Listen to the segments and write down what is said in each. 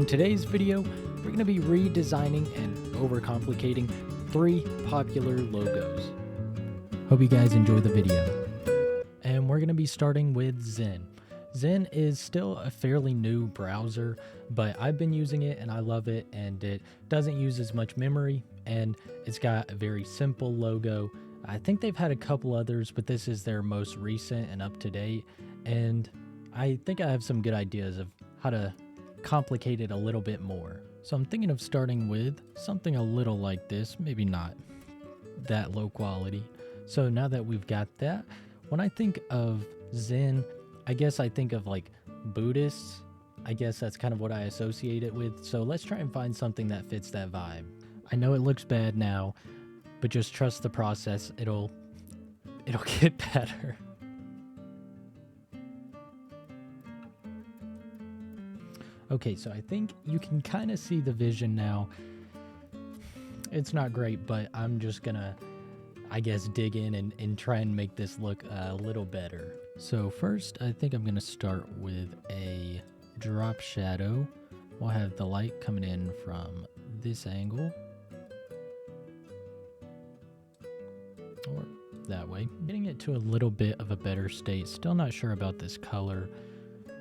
In today's video, we're going to be redesigning and overcomplicating 3 popular logos. Hope you guys enjoy the video. And we're going to be starting with Zen. Zen is still a fairly new browser, but I've been using it and I love it, and it doesn't use as much memory, and it's got a very simple logo. I think they've had a couple others, but this is their most recent and up to date, and I think I have some good ideas of how to complicate it a little bit more. So I'm thinking of starting with something a little like this, maybe not that low quality. So now that we've got that, when I think of Zen, I guess I think of like Buddhists. I guess that's kind of what I associate it with. So let's try and find something that fits that vibe. I know it looks bad now, but just trust the process. It'll get better. Okay, so I think you can kind of see the vision now. It's not great, but I'm just gonna, I guess, dig in and try and make this look a little better. So first, I think I'm gonna start with a drop shadow. We'll have the light coming in from this angle, or that way. Getting it to a little bit of a better state. Still not sure about this color.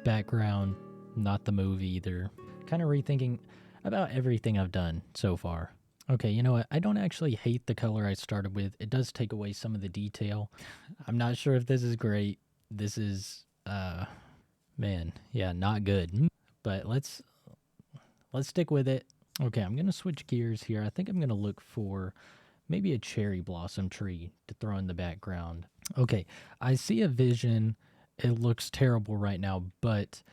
Background, not the move either. Kind of rethinking about everything I've done so far. Okay, you know what? I don't actually hate the color I started with. It does take away some of the detail. I'm not sure if this is great. This is, man, yeah, not good. But let's stick with it. Okay, I'm going to switch gears here. I think I'm going to look for maybe a cherry blossom tree to throw in the background. Okay, I see a vision. It looks terrible right now, but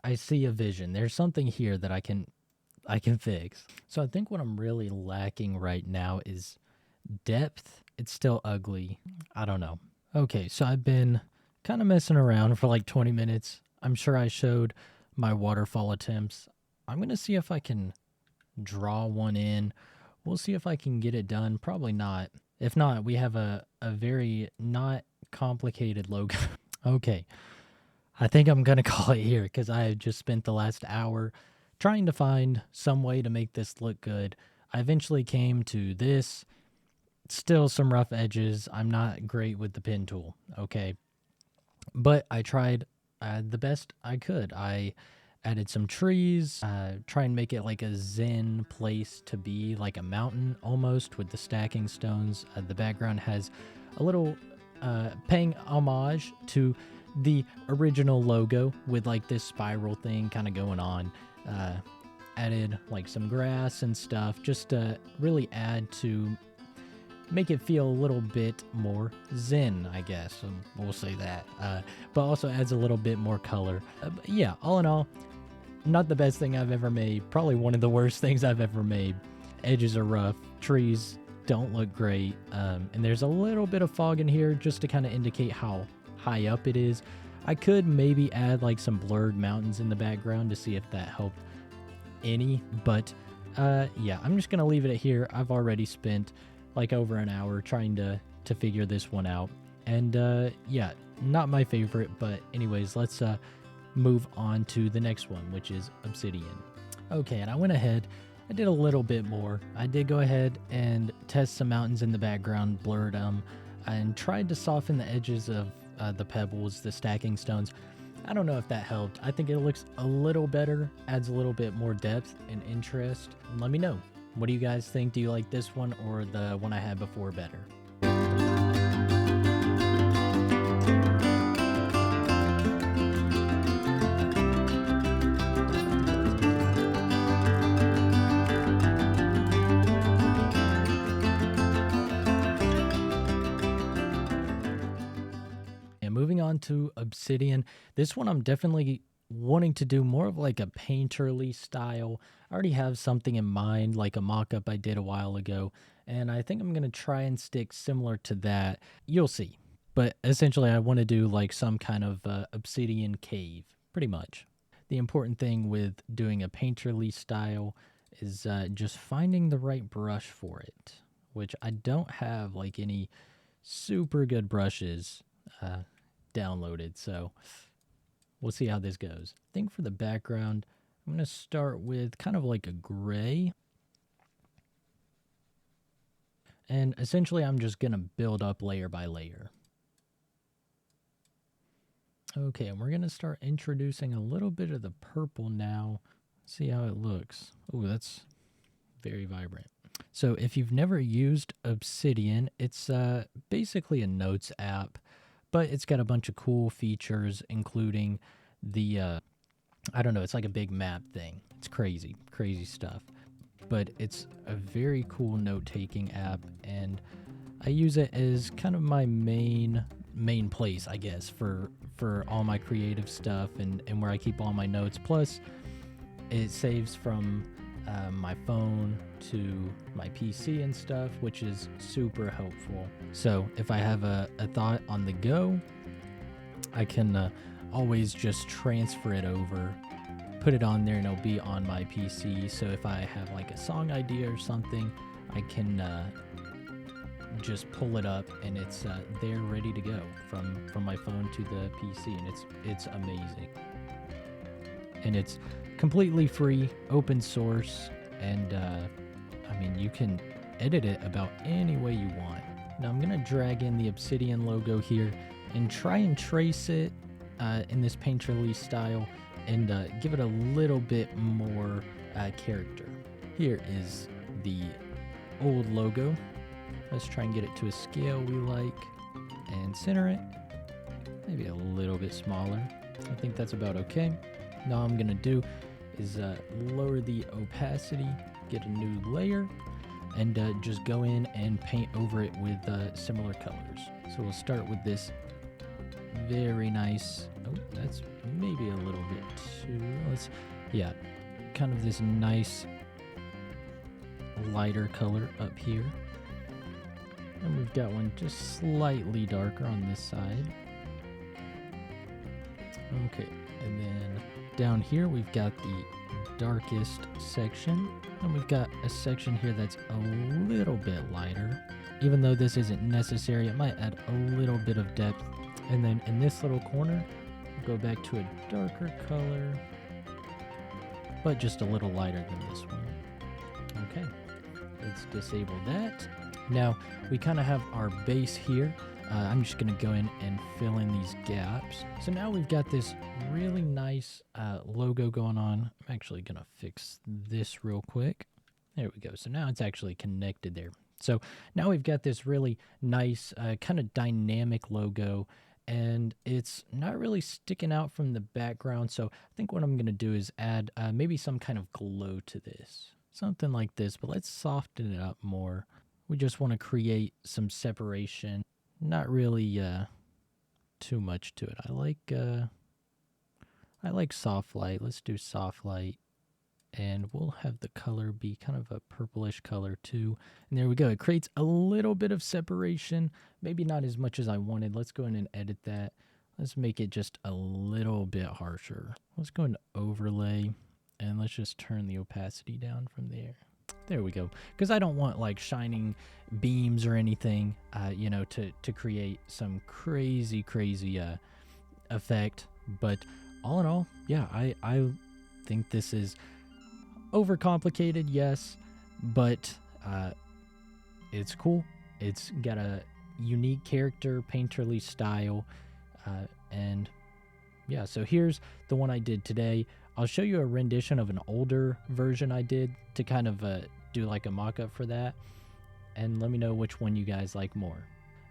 I see a vision. There's something here that I can fix. So I think what I'm really lacking right now is depth. It's still ugly. I don't know. Okay, so I've been kind of messing around for like 20 minutes. I'm sure I showed my waterfall attempts. I'm going to see if I can draw one in. We'll see if I can get it done. Probably not. If not, we have a very not complicated logo. Okay. I think I'm going to call it here because I have just spent the last hour trying to find some way to make this look good. I eventually came to this. Still some rough edges. I'm not great with the pen tool, okay? But I tried the best I could. I added some trees, try and make it like a Zen place to be, like a mountain almost with the stacking stones. The background has a little paying homage to the original logo with like this spiral thing kind of going on. Added like some grass and stuff just to really add to make it feel a little bit more Zen, I guess. We'll say that. But also adds a little bit more color. But yeah, all in all, not the best thing I've ever made. Probably one of the worst things I've ever made. Edges are rough. Trees don't look great. And there's a little bit of fog in here just to kind of indicate how high up it is. I could maybe add like some blurred mountains in the background to see if that helped any, but yeah, I'm just gonna leave it at here. I've already spent like over an hour trying to figure this one out, and yeah, not my favorite, but anyways, let's move on to the next one, which is Obsidian. Okay, and I went ahead, I did a little bit more. I did go ahead and test some mountains in the background, blurred them, and tried to soften the edges of the pebbles, the stacking stones. I don't know if that helped. I think it looks a little better, adds a little bit more depth and interest. Let me know. What do you guys think? Do you like this one or the one I had before better? Moving on to Obsidian. This one I'm definitely wanting to do more of like a painterly style. I already have something in mind, like a mock-up I did a while ago, and I think I'm going to try and stick similar to that. You'll see. But essentially I want to do like some kind of obsidian cave, pretty much. The important thing with doing a painterly style is just finding the right brush for it, which I don't have like any super good brushes downloaded, so we'll see how this goes. I think for the background, I'm going to start with kind of like a gray. And essentially, I'm just going to build up layer by layer. Okay, and we're going to start introducing a little bit of the purple now. See how it looks. Oh, that's very vibrant. So if you've never used Obsidian, it's basically a notes app, but it's got a bunch of cool features, including the, I don't know, it's like a big map thing. It's crazy, crazy stuff. But it's a very cool note-taking app, and I use it as kind of my main place, I guess, for all my creative stuff and where I keep all my notes. Plus, it saves from my phone to my PC and stuff, which is super helpful. So if I have a thought on the go, I can always just transfer it over, put it on there, and it'll be on my PC. So if I have like a song idea or something, I can just pull it up, and it's there ready to go from my phone to the PC, and it's amazing. And it's completely free, open source, and I mean, you can edit it about any way you want. Now I'm gonna drag in the Obsidian logo here and try and trace it in this painterly style, and give it a little bit more character. Here is the old logo. Let's try and get it to a scale we like and center it. Maybe a little bit smaller. I think that's about okay. Now all I'm gonna do is lower the opacity, get a new layer, and just go in and paint over it with similar colors. So we'll start with this very nice, oh, that's maybe a little bit too, yeah, kind of this nice lighter color up here. And we've got one just slightly darker on this side. Okay, and then down here we've got the darkest section, and we've got a section here that's a little bit lighter. Even though this isn't necessary, it might add a little bit of depth. And then in this little corner, we'll go back to a darker color, but just a little lighter than this one. Okay, let's disable that. Now we kind of have our base here. I'm just going to go in and fill in these gaps. So now we've got this really nice logo going on. I'm actually going to fix this real quick. There we go. So now it's actually connected there. So now we've got this really nice kind of dynamic logo, and it's not really sticking out from the background. So I think what I'm going to do is add maybe some kind of glow to this. Something like this, but let's soften it up more. We just want to create some separation. Not really too much to it. I like soft light. Let's do soft light. And we'll have the color be kind of a purplish color too. And there we go. It creates a little bit of separation. Maybe not as much as I wanted. Let's go in and edit that. Let's make it just a little bit harsher. Let's go into overlay, and let's just turn the opacity down from there. There we go. Because I don't want like shining beams or anything, you know, to create some crazy effect. But all in all, yeah, I think this is overcomplicated, yes, but it's cool. It's got a unique character, painterly style, and yeah, so here's the one I did today. I'll show you a rendition of an older version I did to kind of do like a mock-up for that, and let me know which one you guys like more.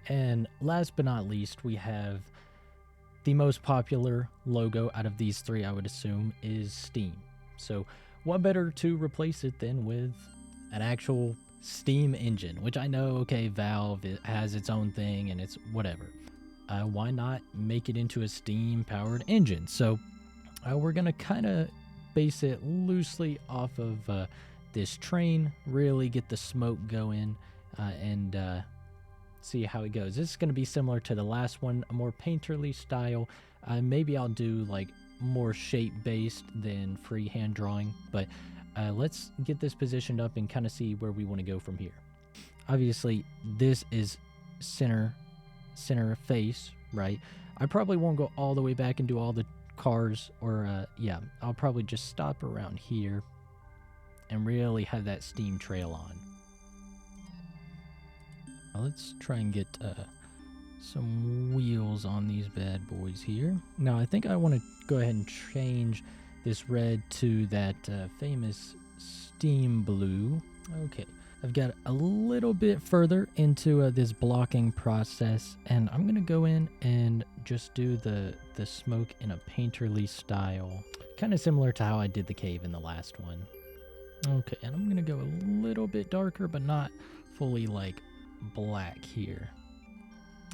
And last but not least, we have the most popular logo out of these three, I would assume, is Steam. So what better to replace it than with an actual Steam engine, which I know, okay, Valve, it has its own thing and it's whatever. Why not make it into a Steam-powered engine? So we're going to kind of base it loosely off of this train, really get the smoke going, and see how it goes. This is going to be similar to the last one, a more painterly style. Maybe I'll do like more shape-based than freehand drawing, but let's get this positioned up and kind of see where we want to go from here. Obviously, this is center face, right? I probably won't go all the way back and do all the cars, or yeah, I'll probably just stop around here and really have that steam trail on. Now let's try and get some wheels on these bad boys here. Now I think I want to go ahead and change this red to that famous steam blue. Okay, I've got a little bit further into this blocking process, and I'm gonna go in and just do the smoke in a painterly style, kind of similar to how I did the cave in the last one. Okay, and I'm gonna go a little bit darker, but not fully like black here.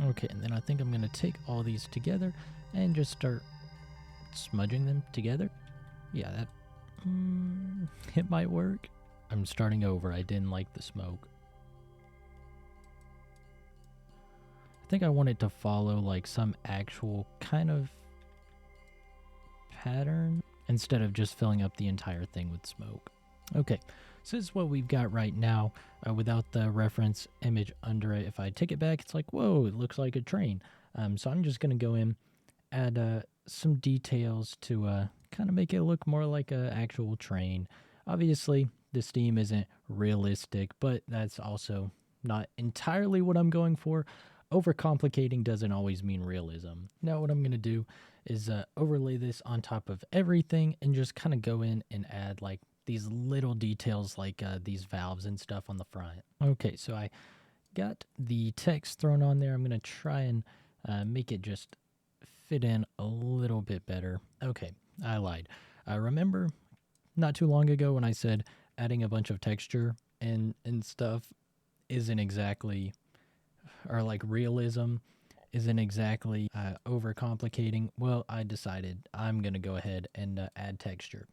Okay, and then I think I'm gonna take all these together and just start smudging them together. Yeah, that it might work. I'm starting over. I didn't like the smoke. I think I want it to follow like some actual kind of pattern instead of just filling up the entire thing with smoke. Okay, so this is what we've got right now without the reference image under it. If I take it back, it's like, whoa, it looks like a train. So I'm just going to go in, add some details to kind of make it look more like an actual train. Obviously, the steam isn't realistic, but that's also not entirely what I'm going for. Overcomplicating doesn't always mean realism. Now what I'm going to do is overlay this on top of everything and just kind of go in and add like these little details like these valves and stuff on the front. Okay, so I got the text thrown on there. I'm going to try and make it just fit in a little bit better. Okay, I lied. Remember not too long ago when I said adding a bunch of texture and stuff isn't exactly, or like realism isn't exactly overcomplicating? Well, I decided I'm going to go ahead and add texture.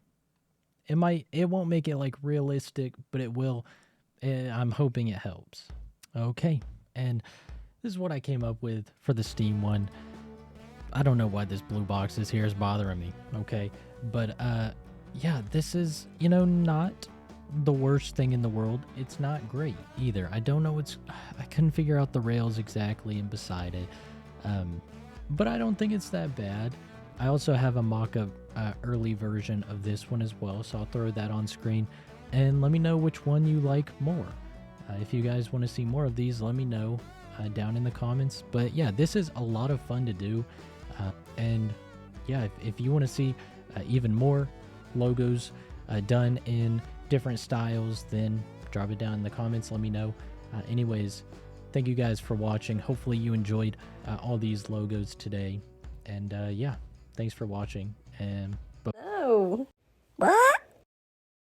It won't make it like realistic, but it will. I'm hoping it helps. Okay, and this is what I came up with for the Steam one. I don't know why this blue box is here is bothering me. Okay, but yeah, this is, you know, not the worst thing in the world. It's not great either. I don't know I couldn't figure out the rails exactly and beside it, but I don't think it's that bad. I also have a mock-up early version of this one as well, so I'll throw that on screen and let me know which one you like more. If you guys want to see more of these, let me know down in the comments. But yeah, this is a lot of fun to do, and yeah, if you want to see even more logos done in different styles, then drop it down in the comments, let me know. Anyways, thank you guys for watching. Hopefully you enjoyed all these logos today, and yeah, thanks for watching, and bye. No.